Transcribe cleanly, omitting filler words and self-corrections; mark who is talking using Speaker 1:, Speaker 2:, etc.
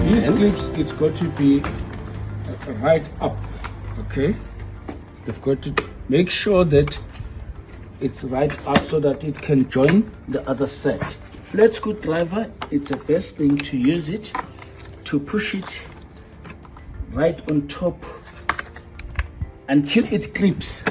Speaker 1: These clips, it's got to be right up, okay? You've got to make sure that it's right up so that it can join the other set. Flat screwdriver, it's the best thing to use it to push it right on top until it clips.